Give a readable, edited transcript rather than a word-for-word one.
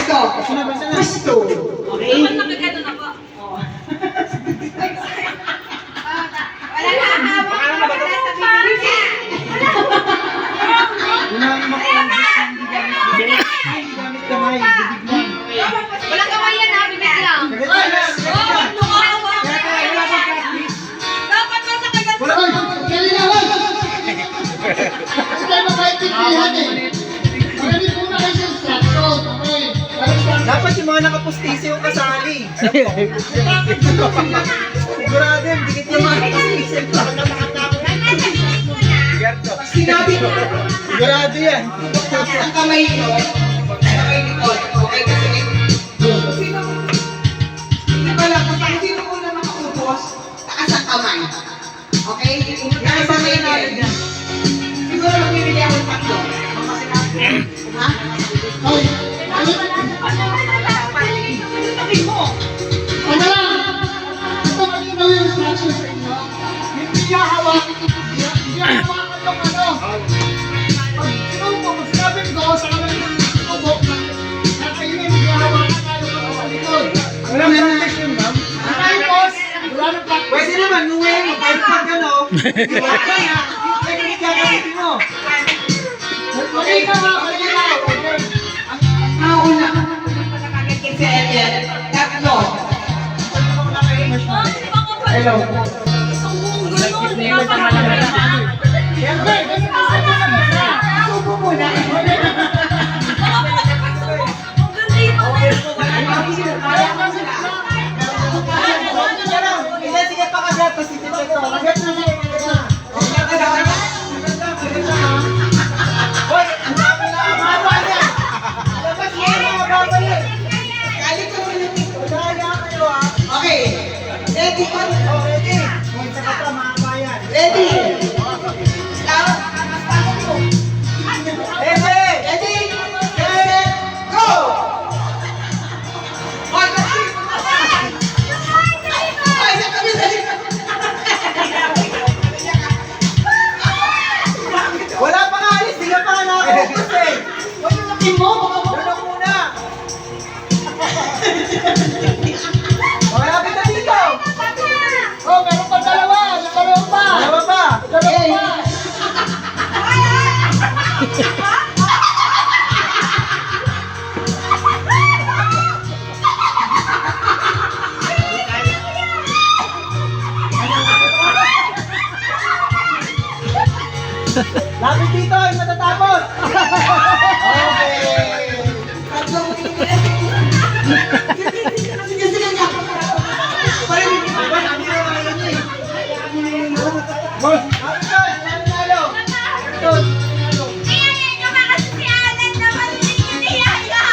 Pwesto. Pwesto. Okay? Dapat nakagano na po. Oo. Wala na ang hawak. Wala na sa bibig niya. Unang makulang gamit kamay, bibig lang. Walang kamay yan, ha? Bibig lang. Dapat ba nakagano? Wala kayo! Kanina lang! Kasi tayo makaintindihan eh. Magaling muna kayo sa instruction. Okay. Dapat yung mga nakapustisi yung kasali. Sigurado yung dikit yung mga nakapustisi. Sinabi ko. Sigurado yan. Ang kamay nyo. Ang kamay nito. Okay? Kasi sino? Hindi pala. Kung sino una makakupos, taas ang kamay. Okay? Taas ang kamay. Siguro magbibili ako ng tatlo. Ha? Hoy! Sabi mo. Ano lang? Ito malinaw yung instruction sa inyo. Hindi niya hawakan. Hindi niya hawakan yung ano. Pag sinubo, pag sinabing go, sa kamay ng sinubo, kakainin, hindi niya hawakan lalo ka sa likod. Wala na practice yun, ma'am. Tapos, wala nang practice. Pwede naman, nuwing, kahit pag ano, di ba? Kaya, pwede yung gagamitin mo. Malinaw ha, malinaw. Okay. Nauna. Si Elian. Tatlo. Hello. Siyempre, kasi Subo muna. Sige pa kasi, tapos iti-check ko. Agad na siya. Hoy, ang dami na ang mga niya. Labas mo yung mga babalik. Kali ko rin yung Kaya kayo ah. Okay. Ready pa? Oh, ready. Kung isa ka pa, makabayan. Ready. Ready. Ready? Set. Go! Hoy, kasi. Hoy, sa kami, dali. Wala pa nga alis, di ka pa nga nakakapos eh. Hoy, yung laki mo. Doon muna. Malapit na dito. Oh, meron pa dalawa. Dalawa pa. Dalawa pa. Dalawa pa. Lapit dito, yung matatapos. Okay. Sige, sige nga. Parang hindi pa. Boss, lapit doon. Nanalo. Doon. Ayan, yung mga si Alan naman, hindi niya niyaya.